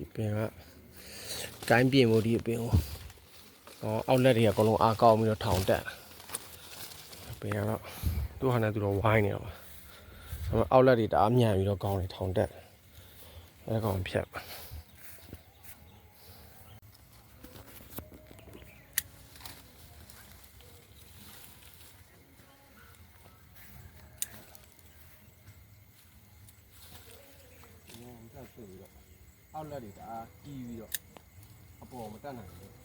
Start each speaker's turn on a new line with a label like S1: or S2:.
S1: ဒီပင်ကတိုင်းပြင်မို့ဒီပင်ကိုအောက်လက်တွေကအကုန်လုံးအားကောင်းပြီးတော့ထောင်တက်ပင်ကတော့သူ့ဟာနဲ့သူတော့ဝိုင်းနေတော့အောက်လက်တွေတအားမြန်ပြီးတော့ကောင်းနေထောင်တက်အဲကောင်ဖြတ်အောက်လက်တွေတအားကြီးပြီးတော့အပေါ်မတက်နိုင်ဘူး